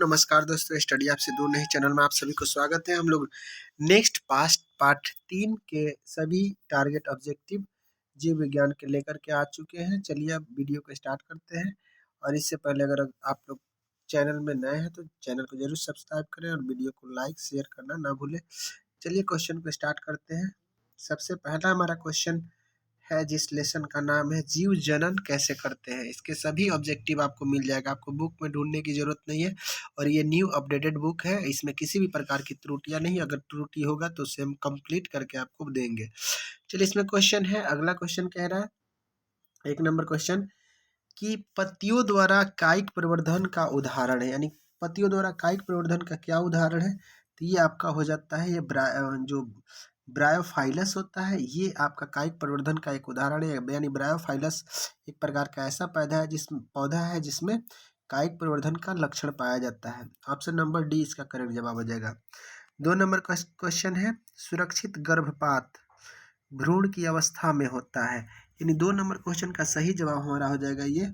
नमस्कार दोस्तों, study app से दूर नहीं चैनल में आप सभी को स्वागत है। हम लोग नेक्स्ट पास्ट पार्ट 3 के सभी टारगेट ऑब्जेक्टिव जीव विज्ञान के लेकर के आ चुके हैं। चलिए अब वीडियो को स्टार्ट करते हैं। और इससे पहले अगर आप लोग चैनल में नए हैं तो चैनल को जरूर सब्सक्राइब करें और वीडियो को लाइक शेयर करना ना भूलें। चलिए क्वेश्चन को स्टार्ट करते हैं। सबसे पहला हमारा क्वेश्चन है जिस लेसन का नाम है जीव जनन कैसे करते हैं। इसके सभी ऑब्जेक्टिव आपको मिल जाएगा, आपको बुक में ढूंढने की जरूरत नहीं है। और ये न्यू अपडेटेड बुक है, इसमें किसी भी प्रकार की त्रुटियां नहीं। अगर त्रुटि होगा तो उसे हम कंप्लीट करके आपको देंगे। चलिए इसमें क्वेश्चन है, अगला क्वेश्चन कह रहा है 1 नंबर क्वेश्चन कि पत्तियों द्वारा कायिक प्रवर्धन का उदाहरण है। यानी पत्तियों द्वारा कायिक प्रवर्धन का क्या उदाहरण है, तो ये आपका हो जाता है जो ब्रायोफाइलस होता है, ये आपका कायिक प्रवर्धन का एक उदाहरण है। यानी ब्रायोफाइलस एक प्रकार का ऐसा पौधा है जिसमें कायिक प्रवर्धन का लक्षण पाया जाता है। ऑप्शन नंबर डी इसका करेक्ट जवाब हो जाएगा। 2 नंबर क्वेश्चन है सुरक्षित गर्भपात भ्रूण की अवस्था में होता है। यानी 2 नंबर क्वेश्चन का सही जवाब हमारा हो जाएगा ये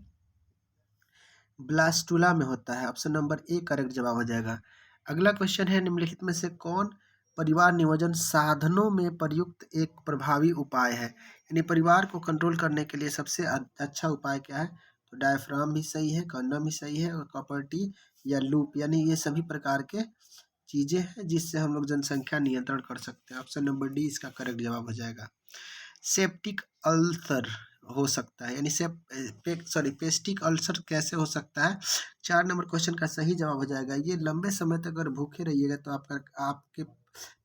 ब्लास्टुला में होता है। ऑप्शन नंबर ए करेक्ट जवाब हो जाएगा। अगला क्वेश्चन है निम्नलिखित में से कौन परिवार नियोजन साधनों में प्रयुक्त एक प्रभावी उपाय है। यानी परिवार को कंट्रोल करने के लिए सबसे अच्छा उपाय क्या है, तो डायफ्राम भी सही है, कंडम भी सही है, और कॉपर्टी या लूप, यानी ये सभी प्रकार के चीजें हैं जिससे हम लोग जनसंख्या नियंत्रण कर सकते हैं। ऑप्शन नंबर डी इसका करेक्ट जवाब हो जाएगा। सेप्टिक अल्सर हो सकता है, यानी पेस्टिक अल्सर कैसे हो सकता है। 4 नंबर क्वेश्चन का सही जवाब हो जाएगा ये लंबे समय तक अगर भूखे रहिएगा तो आपके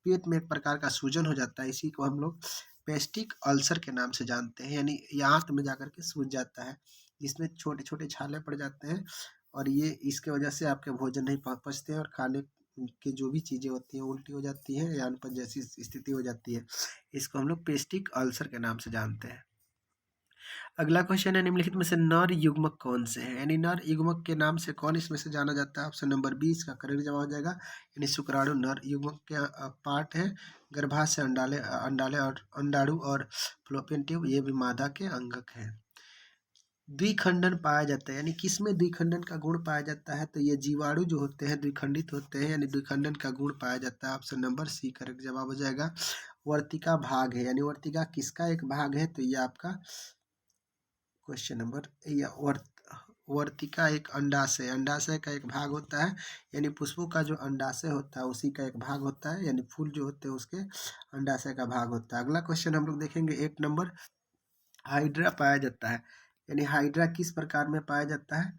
पेट में एक प्रकार का सूजन हो जाता है। इसी को हम लोग पेस्टिक अल्सर के नाम से जानते हैं। यानी आंत में जाकर के सूज जाता है, जिसमें छोटे छोटे छाले पड़ जाते हैं, और ये इसके वजह से आपके भोजन नहीं पचते हैं और खाने की जो भी चीज़ें होती हैं उल्टी हो जाती हैं या अनपच जैसी स्थिति हो जाती है। इसको हम लोग पेस्टिक अल्सर के नाम से जानते हैं। अगला क्वेश्चन है निम्नलिखित में से नर युग्मक कौन से हैं। यानी नर युग्मक के नाम से कौन इसमें से जाना जाता है। ऑप्शन नंबर 20 का करेक्ट जवाब हो जाएगा। यानी शुक्राणु नर युग्मक के पार्ट है। गर्भाशय अंडाले अंडाले और अंडाणु और फ्लोपियन ट्यूब ये भी मादा के अंगक हैं। द्विखंडन पाया जाता है, यानी किसमें द्विखंडन का गुण पाया जाता है, तो ये जीवाणु जो होते हैं द्विखंडित होते हैं, यानी द्विखंडन का गुण पाया जाता है। ऑप्शन नंबर सी करेक्ट जवाब हो जाएगा। वर्तिका भाग है, यानी वर्तिका किसका एक भाग है, तो ये आपका क्वेश्चन नंबर या वर्तिका एक अंडाशय अंडाशय का एक भाग होता है। यानी पुष्पों का जो अंडाशय होता है उसी का एक भाग होता है, यानी फूल जो होते हैं उसके अंडाशय का भाग होता है। अगला क्वेश्चन हम लोग देखेंगे 8 नंबर हाइड्रा पाया जाता है। यानी हाइड्रा किस प्रकार में पाया जाता है,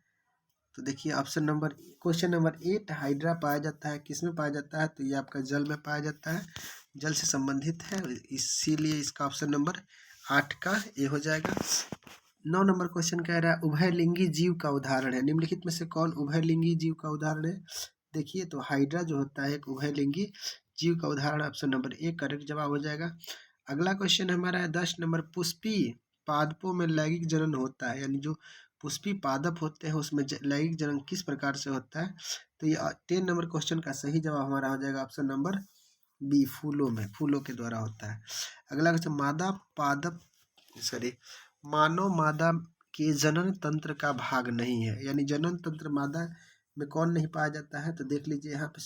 तो देखिए क्वेश्चन नंबर 8 हाइड्रा पाया जाता है किस में पाया जाता है, तो ये आपका जल में पाया जाता है, जल से संबंधित है, इसीलिए इसका ऑप्शन नंबर 8 का ये हो जाएगा। 9 नंबर क्वेश्चन कह रहा है उभयलिंगी जीव का उदाहरण है। निम्नलिखित में से कौन उभयलिंगी जीव का उदाहरण है। देखिए तो हाइड्रा जो होता है एक उभयलिंगी जीव का उदाहरण। ऑप्शन नंबर ए करेक्ट जवाब हो जाएगा। अगला क्वेश्चन हमारा है 10 नंबर पुष्पी पादपों में लैंगिक जनन होता है। यानी जो पुष्पी पादप होते हैं उसमें लैंगिक जनन किस प्रकार से होता है, तो ये 10 नंबर क्वेश्चन का सही जवाब हमारा हो जाएगा ऑप्शन नंबर बी फूलों के द्वारा होता है। अगला क्वेश्चन मानव मादा के जनन तंत्र का भाग नहीं है। यानी जनन तंत्र मादा में कौन नहीं पाया जाता है, तो देख लीजिए यहाँ पे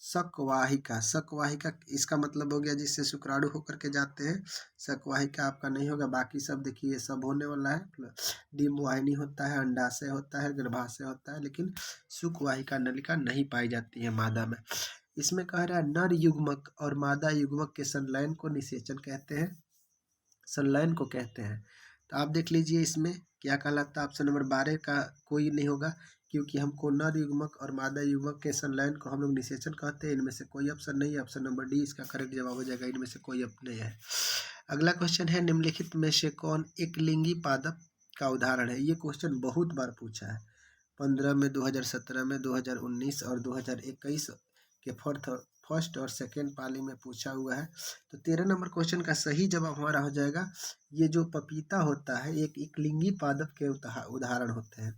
शकवाहिका इसका मतलब हो गया जिससे शुक्राणु होकर के जाते हैं। शकवाहिका आपका नहीं होगा, बाकी सब देखिए सब होने वाला है। डिम्बवाहिनी होता है, अंडाशय होता है, गर्भाशय होता है, लेकिन शुकवाहिका नलिका नहीं पाई जाती है मादा में। इसमें कह रहा है नर युग्मक और मादा युग्मक के संलयन को निषेचन कहते हैं, संलयन को कहते हैं। तो आप देख लीजिए इसमें क्या कहलाता है। ऑप्शन नंबर 12 का कोई नहीं होगा, क्योंकि हमको नर युग्मक और मादा युग्मक के संलयन को हम लोग निषेचन कहते हैं। इनमें से कोई ऑप्शन नहीं है। ऑप्शन नंबर डी इसका करेक्ट जवाब हो जाएगा। इनमें से कोई ऑप्शन नहीं है। अगला क्वेश्चन है निम्नलिखित में से कौन एक लिंगी पादप का उदाहरण है। ये क्वेश्चन बहुत बार पूछा है, 15 में, 2017 में, 2019 और 2021 के फर्स्ट और सेकेंड पाली में पूछा हुआ है। तो 13 नंबर क्वेश्चन का सही जवाब हमारा हो जाएगा ये जो पपीता होता है एक एकलिंगी पादप के उदाहरण होते हैं।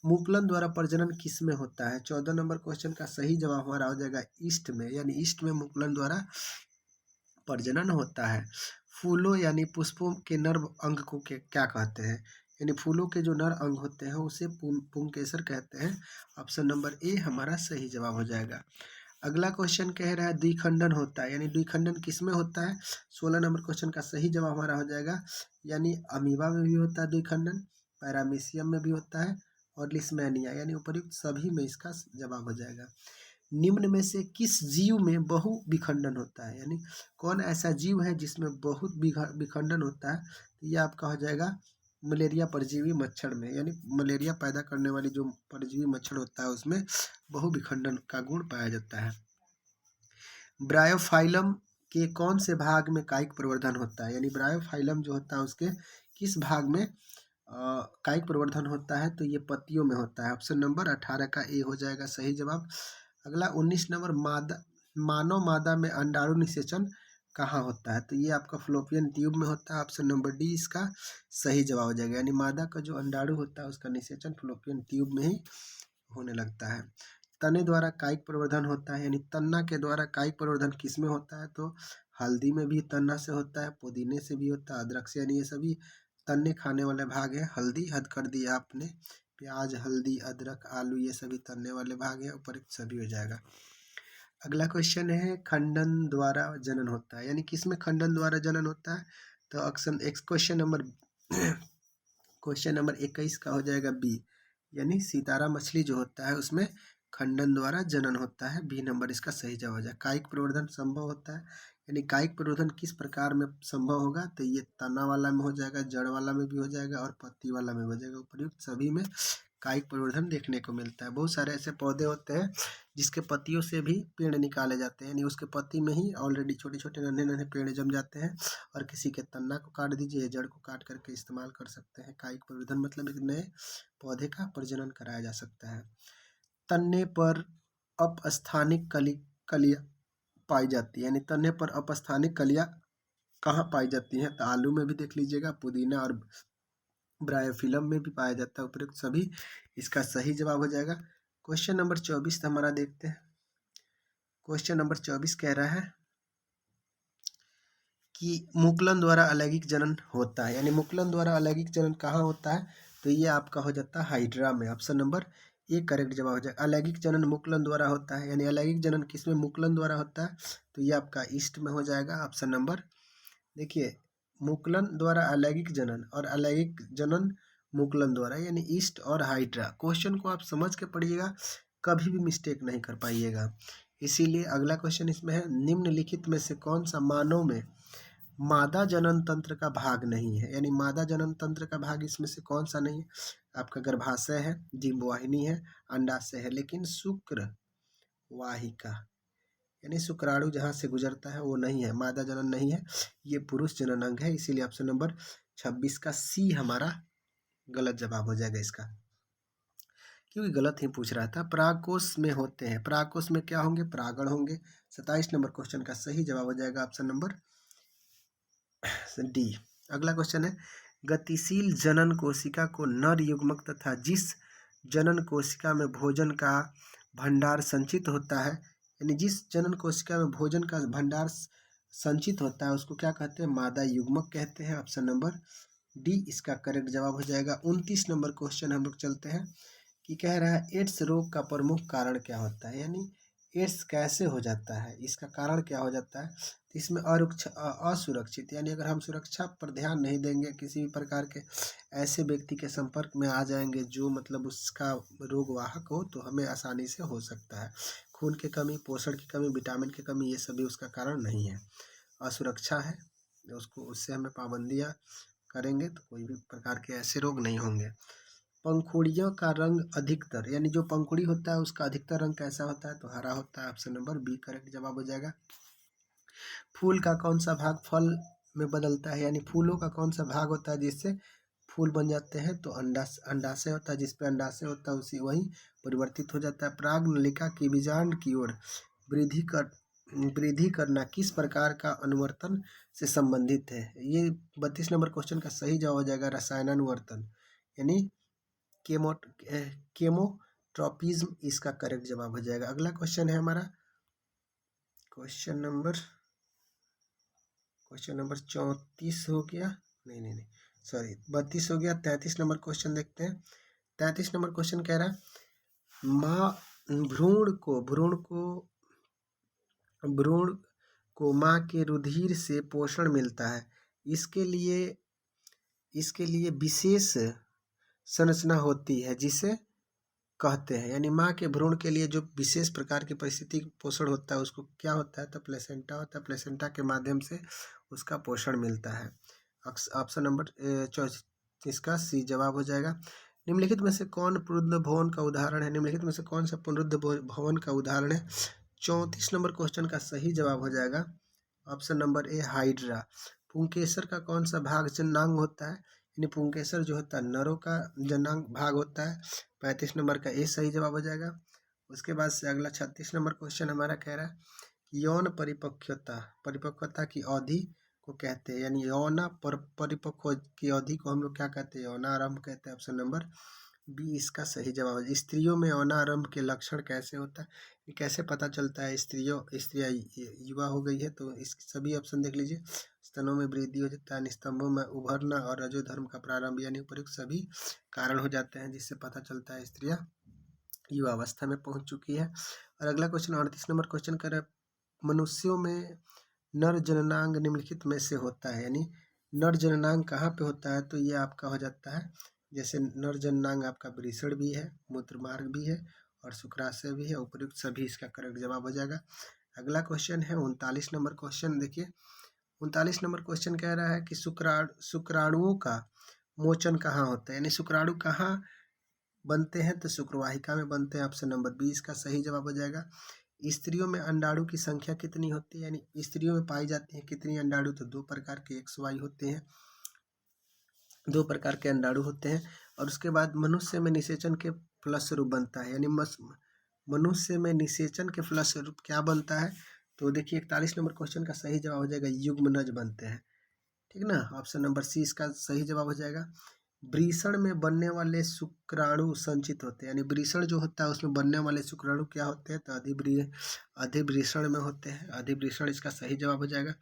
मुकुलन द्वारा प्रजनन किस में होता है। 14 नंबर क्वेश्चन का सही जवाब हमारा हो जाएगा ईस्ट में, यानी ईस्ट में मुकुलन द्वारा प्रजनन होता है। फूलों यानी पुष्पों के नर अंग को क्या कहते हैं। यानी फूलों के जो नर अंग होते हैं उसे पुंकेसर कहते हैं। ऑप्शन नंबर ए हमारा सही जवाब हो जाएगा। अगला क्वेश्चन कह रहा है द्विखंडन होता है, यानी द्विखंडन किसमें होता है? 16 नंबर क्वेश्चन का सही जवाब हमारा हो जाएगा, यानी अमीबा में भी होता है द्विखंडन, पैरामीशियम में भी होता है और लिस्मैनिया, यानी उपर्युक्त सभी में इसका जवाब हो जाएगा। निम्न में से किस जीव में बहु विखंडन होता है? यानी कौन ऐसा जीव है जिसमें बहुत विखंडन होता है? तो ये आपका हो जाएगा मलेरिया परजीवी मच्छर में, यानी मलेरिया पैदा करने वाली जो परजीवी मच्छर होता है उसमें बहुविखंडन का गुण पाया जाता है। ब्रायोफाइलम के कौन से भाग में कायिक प्रवर्धन होता है? यानी ब्रायोफाइलम जो होता है उसके किस भाग में कायिक प्रवर्धन होता है? तो ये पत्तियों में होता है। ऑप्शन नंबर 18 का ए हो जाएगा सही जवाब। अगला 19 नंबर मानव मादा में अंडाणु निषेचन कहाँ होता है? तो ये आपका फ्लोपियन ट्यूब में होता है। ऑप्शन नंबर डी इसका सही जवाब हो जाएगा, यानी मादा का जो अंडाणु होता है उसका निषेचन फ्लोपियन ट्यूब में ही होने लगता है। तने द्वारा कायिक प्रवर्धन होता है, यानी तना के द्वारा कायिक प्रवर्धन किस में होता है? तो हल्दी में भी तना से होता है, पुदीने से भी होता है, अदरक से, यानी ये सभी तन्ने खाने वाले भाग है। हल्दी हद कर दिया आपने, प्याज, हल्दी, अदरक, आलू ये सभी तन्ने वाले भाग है, ऊपर सभी हो जाएगा। अगला क्वेश्चन है खंडन द्वारा जनन होता है, यानी किसमें खंडन द्वारा जनन होता है? तो ऑप्शन एक्स क्वेश्चन नंबर 21 का हो जाएगा बी, यानी सितारा मछली जो होता है उसमें खंडन द्वारा जनन होता है। बी नंबर इसका सही जवाब हो जाएगा। कायिक प्रवर्धन संभव होता है, यानी कायिक प्रवर्धन किस प्रकार में संभव होगा? तो ये तना वाला में हो जाएगा, जड़ वाला में भी हो जाएगा और पत्ती वाला में हो जाएगा। उपर्युक्त सभी में कायिक प्रवर्धन देखने को मिलता है। बहुत सारे ऐसे पौधे होते हैं जिसके पत्तियों से भी पेड़ निकाले जाते हैं, यानी उसके पत्ती में ही ऑलरेडी छोटे छोटे नन्हे नन्हे पेड़ जम जाते हैं और किसी के तना को काट दीजिए, जड़ को काट करके इस्तेमाल कर सकते हैं। कायिक प्रवर्धन मतलब एक नए पौधे का प्रजनन कराया जा सकता है। तन्ने पर अपस्थानिक कलियां पाई जाती है, यानी तन्ने पर अपस्थानिक कलियां कहाँ पाई जाती हैं? तो आलू में भी देख लीजिएगा, पुदीना और ब्रायोफिलम में भी पाया जाता है। उपयुक्त सभी इसका सही जवाब हो जाएगा। क्वेश्चन नंबर 24 हमारा देखते हैं। क्वेश्चन नंबर 24 कह रहा है कि मुकुलन द्वारा अलैंगिक जनन होता है, यानी मुकुलन द्वारा अलैंगिक जनन कहाँ होता है? तो ये आपका हो जाता है हाइड्रा में। ऑप्शन नंबर ए करेक्ट जवाब हो जाएगा। अलैंगिक जनन मुकुलन द्वारा होता है, यानी अलैंगिक जनन किसमें? मुकुलन द्वारा होता है, तो ये आपका ईस्ट में हो जाएगा। ऑप्शन नंबर देखिए, मुकुलन द्वारा अलैंगिक जनन और अलैंगिक जनन मुकुलन द्वारा, यानी ईस्ट और हाइड्रा। क्वेश्चन को आप समझ के पढ़िएगा, कभी भी मिस्टेक नहीं कर पाइएगा। इसीलिए अगला क्वेश्चन इसमें है, निम्नलिखित में से कौन सा मानव में मादा जनन तंत्र का भाग नहीं है? यानी मादा जनन तंत्र का भाग इसमें से कौन सा नहीं है? आपका गर्भाशय है, डिंबवाहिनी है, अंडाशय है, लेकिन शुक्र वाहिका यानी शुक्राणु जहाँ से गुजरता है वो नहीं है, मादा जनन नहीं है, ये पुरुष जनन अंग है। इसीलिए ऑप्शन नंबर 26 का सी हमारा गलत जवाब हो जाएगा इसका, क्योंकि गलत ही पूछ रहा था। परागकोश में होते हैं, परागकोश में क्या होंगे? परागण होंगे। 27 नंबर क्वेश्चन का सही जवाब हो जाएगा ऑप्शन नंबर डी। अगला क्वेश्चन है, गतिशील जनन कोशिका को नर युग्मक तथा जिस जनन कोशिका में भोजन का भंडार संचित होता है, यानी जिस जनन कोशिका में भोजन का भंडार संचित होता है उसको क्या कहते हैं? मादा युग्मक कहते हैं। ऑप्शन नंबर डी इसका करेक्ट जवाब हो जाएगा। 29 नंबर क्वेश्चन हम लोग चलते हैं कि कह रहा है एड्स रोग का प्रमुख कारण क्या होता है? यानी एड्स कैसे हो जाता है, इसका कारण क्या हो जाता है? तो इसमें असुरक्षित, यानी अगर हम सुरक्षा पर ध्यान नहीं देंगे, किसी भी प्रकार के ऐसे व्यक्ति के संपर्क में आ जाएंगे जो मतलब उसका रोग वाहक हो, तो हमें आसानी से हो सकता है। खून की कमी, पोषण की कमी, विटामिन की कमी, ये सभी उसका कारण नहीं है, असुरक्षा है। उसको उससे हमें पाबंदियाँ करेंगे तो कोई भी प्रकार के ऐसे रोग नहीं होंगे। पंखुड़ियों का रंग अधिकतर, यानी जो पंखुड़ी होता है उसका अधिकतर रंग कैसा होता है? तो हरा होता है। ऑप्शन नंबर बी करेक्ट जवाब हो जाएगा। फूल का कौन सा भाग फल में बदलता है? यानी फूलों का कौन सा भाग होता है जिससे फूल बन जाते हैं? तो अंडाशय होता है, जिसपे अंडाशय होता है उसी वही परिवर्तित हो जाता है। पराग नलिका की बीजांड की ओर वृद्धि करना किस प्रकार का अनुवर्तन से संबंधित है? ये 32 नंबर क्वेश्चन का सही जवाब हो जाएगा रसायनानुवर्तन, यानी केमोट्रॉपिज्म इसका करेक्ट जवाब हो जाएगा। अगला क्वेश्चन है हमारा क्वेश्चन नंबर 34 हो गया, नहीं, सॉरी 32 हो गया। 33 नंबर क्वेश्चन देखते हैं। 33 नंबर क्वेश्चन कह रहा है माँ भ्रूण को माँ के रुधिर से पोषण मिलता है। इसके लिए विशेष संरचना होती है जिसे कहते हैं, यानी माँ के भ्रूण के लिए जो विशेष प्रकार की परिस्थिति पोषण होता है उसको क्या होता है, तो प्लेसेंटा होता है। प्लेसेंटा के माध्यम से उसका पोषण मिलता है। ऑप्शन नंबर 34 का सी जवाब हो जाएगा। निम्नलिखित में से कौन पुनरुद्ध भवन का उदाहरण है? निम्नलिखित में से कौन सा पुनरुद्ध भवन का उदाहरण है? 34 नंबर क्वेश्चन का सही जवाब हो जाएगा ऑप्शन नंबर ए हाइड्रा। पुंकेसर का कौन सा भाग जननांग होता है? यानी पुंकेसर जो होता है नरों का जननांग भाग होता है। 35 नंबर का ए सही जवाब हो जाएगा। उसके बाद से अगला 36 नंबर क्वेश्चन हमारा कह रहा है यौन परिपक्वता की अवधि को कहते हैं, यानी परिपक्व की अवधि को हम लोग क्या कहते हैं? यौनारंभ कहते हैं। ऑप्शन नंबर बी इसका सही जवाब है। स्त्रियों में यौनारंभ के लक्षण कैसे होता है? ये कैसे पता चलता है स्त्रियाँ युवा हो गई है? तो इस सभी ऑप्शन देख लीजिए। स्तनों में वृद्धि हो जाता है, निस्तंभों में उभरना और रजोधर्म का प्रारंभ, यानी उपयुक्त सभी कारण हो जाते हैं जिससे पता चलता है स्त्रियाँ युवा अवस्था में पहुंच चुकी है। और अगला क्वेश्चन 38 नंबर क्वेश्चन कर रहा है मनुष्यों में नर जननांग निम्नलिखित में से होता है, यानी नर जननांग कहाँ पे होता है? तो ये आपका हो जाता है, जैसे नर जननांग आपका वृषण भी है, मूत्रमार्ग भी है और शुक्राशय भी है। उपयुक्त सभी इसका करेक्ट जवाब हो जाएगा। अगला क्वेश्चन है 39 नंबर क्वेश्चन देखिए। 39 नंबर क्वेश्चन कह रहा है कि शुक्राणुओं का मोचन कहाँ होता है? यानी शुक्राणु कहाँ बनते हैं? तो शुक्रवाहिका में बनते हैं। ऑप्शन नंबर बी इसका सही जवाब हो जाएगा। स्त्रियों में अंडाणु की संख्या कितनी होती है? यानी स्त्रियों में पाई जाती है कितनी अंडाणु? तो 2 प्रकार के एक्स वाई होते हैं, 2 प्रकार के अंडाणु होते हैं। और उसके बाद मनुष्य में निषेचन के फलस्वरूप बनता है, यानी मनुष्य में निषेचन के फलस्वरूप क्या बनता है? तो देखिए 41 नंबर क्वेश्चन का सही जवाब हो जाएगा युग्मनज बनते हैं। ठीक ना, ऑप्शन नंबर सी इसका सही जवाब हो जाएगा। वृषण में बनने वाले शुक्राणु संचित होते हैं, यानी वृषण जो होता है उसमें बनने वाले शुक्राणु क्या होते हैं? तो अधिवृषण में होते हैं। अधिवृषण इसका सही जवाब हो जाएगा।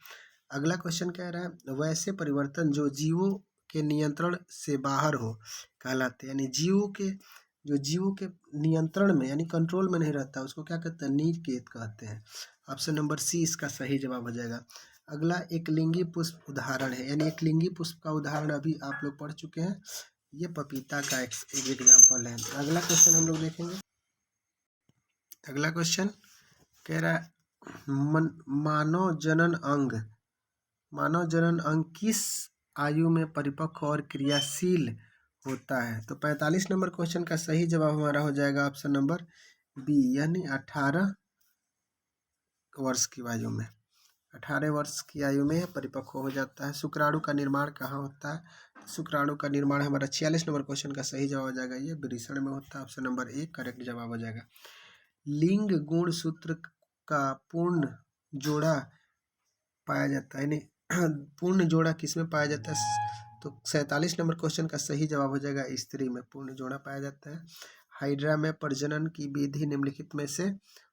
अगला क्वेश्चन कह रहा है वैसे परिवर्तन जो जीवों के नियंत्रण से बाहर हो कहलाते हैं, यानी जीवों के नियंत्रण में यानी कंट्रोल में नहीं रहता उसको क्या कहते हैं? निकेत कहते हैं। ऑप्शन नंबर सी इसका सही जवाब हो जाएगा। अगला एक लिंगी पुष्प उदाहरण है, यानी एक लिंगी पुष्प का उदाहरण अभी आप लोग पढ़ चुके हैं, ये पपीता का एक एग्जाम्पल है। अगला क्वेश्चन हम लोग देखेंगे। अगला क्वेश्चन कह रहा है मानव जनन अंग किस आयु में परिपक्व और क्रियाशील होता है? तो 45 नंबर क्वेश्चन का सही जवाब हमारा हो जाएगा ऑप्शन नंबर बी, यानी 18 वर्ष की आयु में। 18 वर्ष की आयु में परिपक्व हो जाता है। शुक्राणु का निर्माण कहाँ होता है? शुक्राणु का निर्माण हमारा 46 नंबर क्वेश्चन का सही जवाब हो जाएगा, ये वृषण में होता है। ऑप्शन नंबर ए करेक्ट जवाब हो जाएगा। लिंग गुण सूत्र का पूर्ण जोड़ा पाया जाता है, यानी पूर्ण जोड़ा किसमें पाया जाता है? तो 47 नंबर क्वेश्चन का सही जवाब हो जाएगा स्त्री में पूर्ण जोड़ा पाया जाता है। हाइड्रा में प्रजनन की विधि निम्नलिखित में से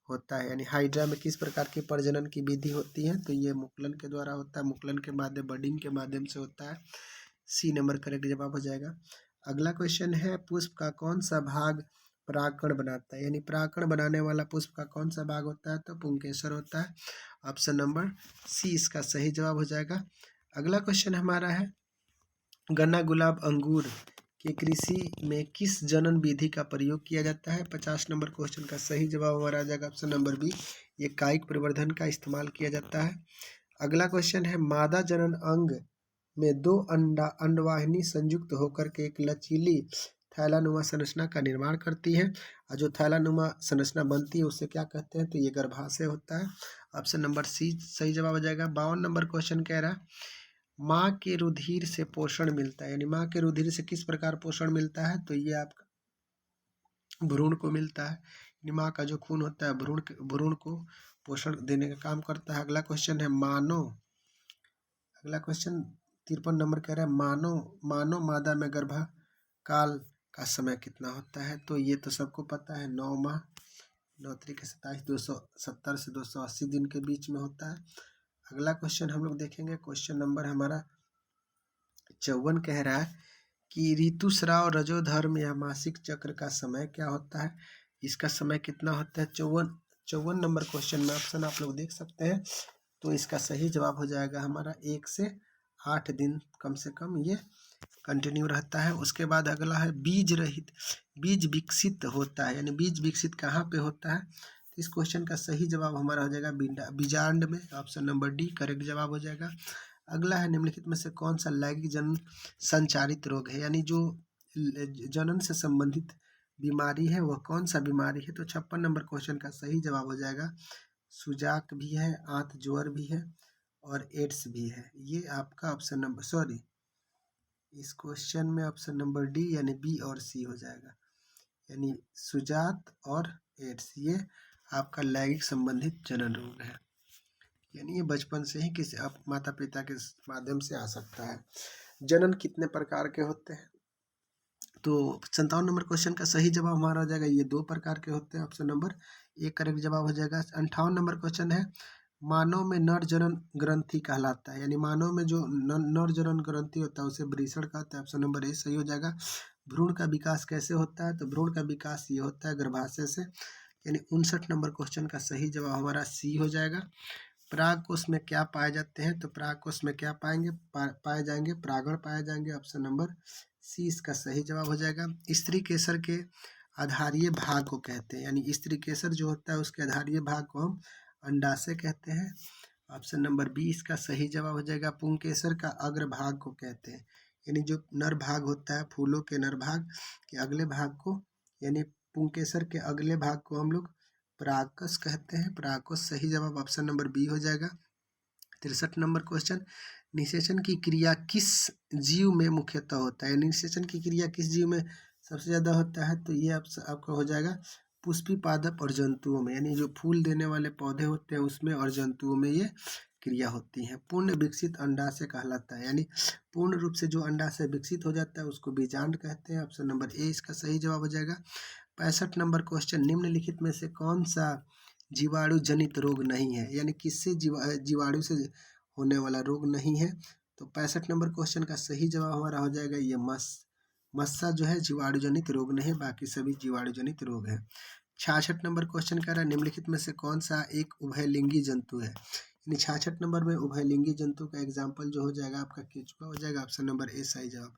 होता है, यानी हाइड्रा में किस प्रकार की प्रजनन की विधि होती है? तो ये मुकुलन के द्वारा होता है, मुकुलन के माध्यम बडिंग के माध्यम से होता है। सी नंबर करेक्ट जवाब हो जाएगा। अगला क्वेश्चन है पुष्प का कौन सा भाग परागकण बनाता है? यानी परागकण बनाने वाला पुष्प का कौन सा भाग होता है? तो पुंकेसर होता है। ऑप्शन नंबर सी इसका सही जवाब हो जाएगा। अगला क्वेश्चन हमारा है गन्ना गुलाब अंगूर की कृषि में किस जनन विधि का प्रयोग किया जाता है? 50 नंबर क्वेश्चन का सही जवाब हमारा आ जाएगा ऑप्शन नंबर बी, ये कायिक प्रवर्धन का इस्तेमाल किया जाता है। अगला क्वेश्चन है मादा जनन अंग में 2 अंडवाहिनी संयुक्त होकर के एक लचीली थैलानुमा संरचना का निर्माण करती है, और जो थैलानुमा संरचना बनती है उसे क्या कहते हैं? तो ये गर्भाशय होता है। ऑप्शन नंबर सी सही जवाब हो जाएगा। 52 नंबर क्वेश्चन कह रहा है माँ के रुधिर से पोषण मिलता है, यानी माँ के रुधिर से किस प्रकार पोषण मिलता है? तो ये आपका भ्रूण को मिलता है, यानी माँ का जो खून होता है भ्रूण को पोषण देने का काम करता है। अगला क्वेश्चन है अगला क्वेश्चन 53 नंबर कह रहा है मानव मादा में गर्भकाल का समय कितना होता है? तो ये तो सबको पता है 9 माह 9 तरीके 27 270 से 280 दिन के बीच में होता है। अगला क्वेश्चन हम लोग देखेंगे, क्वेश्चन नंबर हमारा 54 कह रहा है कि ऋतुस्राव, रजोधर्म या मासिक चक्र का समय क्या होता है? इसका समय कितना होता है? 54 नंबर क्वेश्चन में ऑप्शन आप लोग देख सकते हैं। तो इसका सही जवाब हो जाएगा हमारा 1 से 8 दिन कम से कम ये कंटिन्यू रहता है। उसके बाद अगला है बीज रहित, बीज विकसित होता है, यानी बीज विकसित कहाँ पे होता है? तो इस क्वेश्चन का सही जवाब हमारा हो जाएगा बीजांड में, ऑप्शन नंबर डी करेक्ट जवाब हो जाएगा। अगला है निम्नलिखित में से कौन सा लैंगिक जन संचारित रोग है, यानी जो जनन से संबंधित बीमारी है वह कौन सा बीमारी है? तो 56 नंबर क्वेश्चन का सही जवाब हो जाएगा सुजाक भी है, आंत ज्वर भी है और एड्स भी है। ये आपका ऑप्शन नंबर इस क्वेश्चन में ऑप्शन नंबर डी यानी बी और सी हो जाएगा, यानी सुजात और एड्स ये आपका लैंगिक संबंधित जनन रोग है, यानी ये बचपन से ही किसी आप माता पिता के माध्यम से आ सकता है। जनन कितने प्रकार के होते हैं? तो 57 नंबर क्वेश्चन का सही जवाब हमारा हो जाएगा ये 2 प्रकार के होते हैं, ऑप्शन नंबर ए करेक्ट जवाब हो जाएगा। 58 नंबर क्वेश्चन है मानव में नर जनन ग्रंथि कहलाता है, यानी मानव में जो नर जनन ग्रंथि होता है उसे वृषण कहते हैं, ऑप्शन नंबर ए सही हो जाएगा। भ्रूण का विकास कैसे होता है? तो भ्रूण का विकास ये होता है गर्भाशय से, यानी 59 नंबर क्वेश्चन का सही जवाब हमारा सी हो जाएगा। पराग कोश में क्या पाए जाते हैं? तो पराग कोश में क्या पाएंगे? पाए जाएंगे परागण पाए जाएंगे, ऑप्शन नंबर सी इसका सही जवाब हो जाएगा। स्त्री केसर के आधारीय भाग को कहते हैं, यानी स्त्री केसर जो होता है उसके आधारीय भाग को हम अंडाशय कहते हैं, ऑप्शन नंबर बी इसका सही जवाब हो जाएगा। पुंकेसर का अग्र भाग को कहते हैं, यानी जो नर भाग होता है फूलों के नर भाग के अगले भाग को, यानी पुंकेसर के अगले भाग को हम लोग परागकश कहते हैं। परागकश सही जवाब ऑप्शन नंबर बी हो जाएगा। 63 नंबर क्वेश्चन निषेचन की क्रिया किस जीव में मुख्यतः होता है? निषेचन की क्रिया किस जीव में सबसे ज़्यादा होता है? तो ये आपका हो जाएगा पुष्पी पादप और जंतुओं में, यानी जो फूल देने वाले पौधे होते हैं उसमें और जंतुओं में ये क्रिया होती है। पूर्ण विकसित अंडाशय कहलाता है, यानी पूर्ण रूप से जो अंडाशय विकसित हो जाता है उसको बीजांड कहते हैं, ऑप्शन नंबर ए इसका सही जवाब हो जाएगा। 65 नंबर क्वेश्चन निम्नलिखित में से कौन सा जीवाणु जनित रोग नहीं है, यानी किससे जीवाणु से होने वाला रोग नहीं है? तो 65 नंबर क्वेश्चन का सही जवाब हमारा हो जाएगा ये मस्सा जो है जीवाणु जनित रोग नहीं, बाकी सभी जीवाणु जनित रोग है। 66 नंबर क्वेश्चन कह रहा है निम्नलिखित में से कौन सा एक उभयलिंगी जंतु है, यानी 66 नंबर में उभयलिंगी जंतु का एग्जाम्पल जो हो जाएगा आपका केचुआ हो जाएगा, ऑप्शन नंबर ए सही जवाब।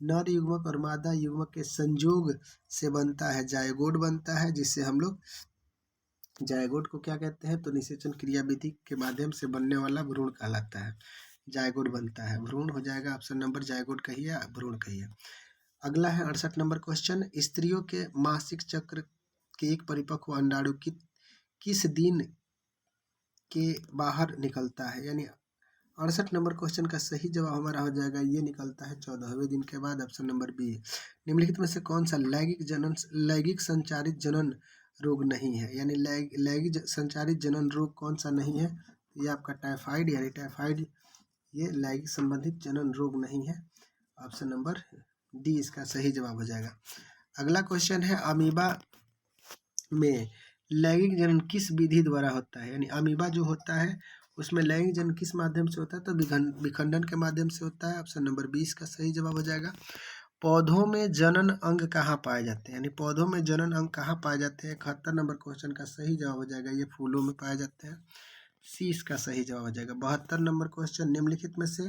नर युग्मक और मादा युग्मक के संयोग से बनता है जायगोट बनता है, जिससे हम लोग जायगोट को क्या कहते हैं? तो निषेचन क्रिया विधि के माध्यम से बनने वाला भ्रूण कहलाता है, जायगोट बनता है, भ्रूण हो जाएगा, ऑप्शन नंबर जायगोट कहिए भ्रूण कहिए। अगला है 68 नंबर क्वेश्चन स्त्रियों के मासिक चक्र के एक परिपक्व अंडाणु किस दिन के बाहर निकलता है, यानी 68 नंबर क्वेश्चन का सही जवाब हमारा हो जाएगा ये निकलता है 14वें दिन के बाद, ऑप्शन नंबर बी। निम्नलिखित में से कौन सा लैंगिक संचारित जनन रोग नहीं है, यानी लैंगिक संचारित जनन रोग कौन सा नहीं है? ये आपका टाइफाइड, यानी टाइफाइड ये लैंगिक संबंधित जनन रोग नहीं है, ऑप्शन नंबर डी इसका सही जवाब हो जाएगा। अगला क्वेश्चन है अमीबा में लैंगिक जनन किस विधि द्वारा होता है, यानी अमीबा जो होता है उसमें लैंगिक जनन किस माध्यम से होता है? तो विखंडन के माध्यम से होता है, ऑप्शन नंबर 20 का सही जवाब हो जाएगा। पौधों में जनन अंग कहाँ पाए जाते हैं, यानी पौधों में जनन अंग कहाँ पाए जाते हैं? 71 नंबर क्वेश्चन का सही जवाब हो जाएगा ये फूलों में पाए जाते हैं, सी इसका सही जवाब हो जाएगा। 72 नंबर क्वेश्चन निम्नलिखित में से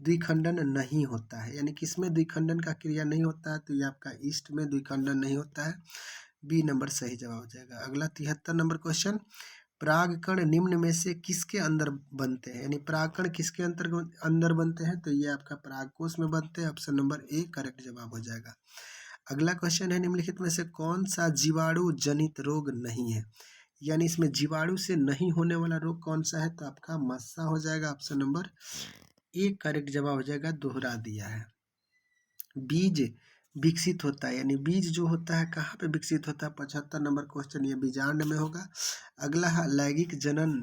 द्विखंडन नहीं होता है, यानी किसमें द्विखंडन का क्रिया नहीं होता है? तो ये आपका ईस्ट में द्विखंडन नहीं होता है, बी नंबर सही जवाब हो जाएगा। अगला 73 नंबर क्वेश्चन परागकण निम्न में से किसके अंदर बनते हैं, यानी परागकण किसके अंदर बनते हैं? तो ये आपका परागकोश में बनते हैं, ऑप्शन नंबर ए करेक्ट जवाब हो जाएगा। अगला क्वेश्चन है निम्नलिखित में से कौन सा जीवाणु जनित रोग नहीं है, यानी इसमें जीवाणु से नहीं होने वाला रोग कौन सा है? तो आपका मस्सा हो जाएगा, ऑप्शन नंबर ए करेक्ट जवाब हो जाएगा, दोहरा दिया है। बीज विकसित होता है, यानी बीज जो होता है कहाँ पे विकसित होता है? 75 नंबर क्वेश्चन ये बीजांड में होगा। अगला है अलैंगिक जनन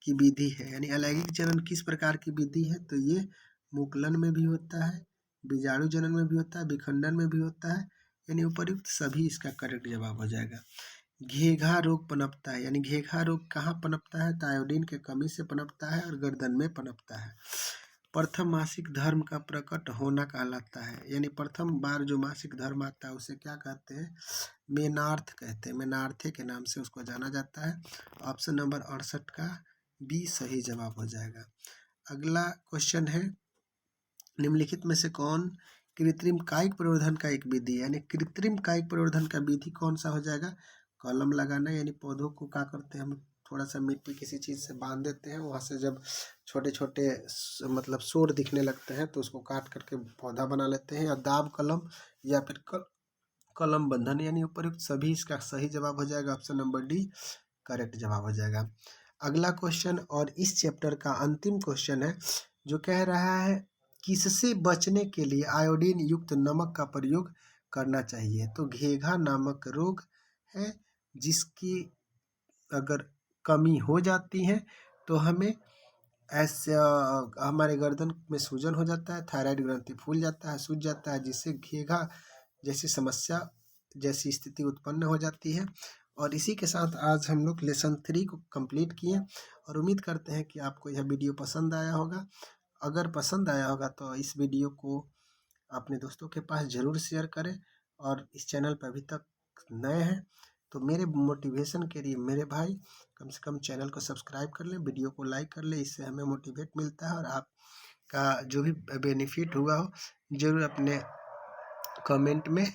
की विधि है, यानी अलैंगिक जनन किस प्रकार की विधि है? तो ये मुकुलन में भी होता है, बीजाणु जनन में भी होता है, विखंडन में भी होता है, यानी उपर्युक्त सभी इसका करेक्ट जवाब हो जाएगा। घेघा रोग पनपता है, यानी घेघा रोग कहाँ पनपता है? तो आयोडीन के कमी से पनपता है और गर्दन में पनपता है। प्रथम मासिक धर्म का प्रकट होना कहलाता है। यानी प्रथम बार जो मासिक धर्म आता है उसे क्या कहते हैं? मेनार्थ कहते हैं। मेनार्थे के नाम से उसको जाना जाता है। ऑप्शन नंबर 68 का बी सही जवाब हो जाएगा। अगला क्वेश्चन है, निम्नलिखित में से कौन कृत्रिम कायिक प्रवर्धन का एक विधि है? यानी कृत्रिम कायिक प्रवर्धन का विधि कौन सा हो जाएगा? कलम लगाना। यानी पौधों को क्या करते हैं हम, थोड़ा सा मिट्टी किसी चीज़ से बांध देते हैं, वहाँ से जब छोटे छोटे मतलब सोर दिखने लगते हैं तो उसको काट करके पौधा बना लेते हैं। या दाब कलम या फिर कलम बंधन, यानी उपयुक्त सभी इसका सही जवाब हो जाएगा। ऑप्शन नंबर डी करेक्ट जवाब हो जाएगा। अगला क्वेश्चन और इस चैप्टर का अंतिम क्वेश्चन है, जो कह रहा है किससे बचने के लिए आयोडीन युक्त नमक का प्रयोग करना चाहिए? तो घेघा नामक रोग है जिसकी अगर कमी हो जाती है तो हमें ऐसे हमारे गर्दन में सूजन हो जाता है, थायराइड ग्रंथि फूल जाता है, सूज जाता है, जिससे घेघा जैसी समस्या जैसी स्थिति उत्पन्न हो जाती है। और इसी के साथ आज हम लोग लेसन 3 को कंप्लीट किए और उम्मीद करते हैं कि आपको यह वीडियो पसंद आया होगा। अगर पसंद आया होगा तो इस वीडियो को अपने दोस्तों के पास ज़रूर शेयर करें, और इस चैनल पर अभी तक नए हैं तो मेरे मोटिवेशन के लिए मेरे भाई कम से कम चैनल को सब्सक्राइब कर लें, वीडियो को लाइक कर लें, इससे हमें मोटिवेट मिलता है। और आपका जो भी बेनिफिट हुआ हो ज़रूर अपने कमेंट में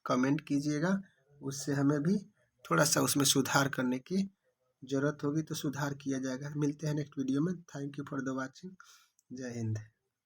कमेंट कीजिएगा, उससे हमें भी थोड़ा सा उसमें सुधार करने की ज़रूरत होगी तो सुधार किया जाएगा। मिलते हैं नेक्स्ट वीडियो में। Thank you for the watching. जय हिंद।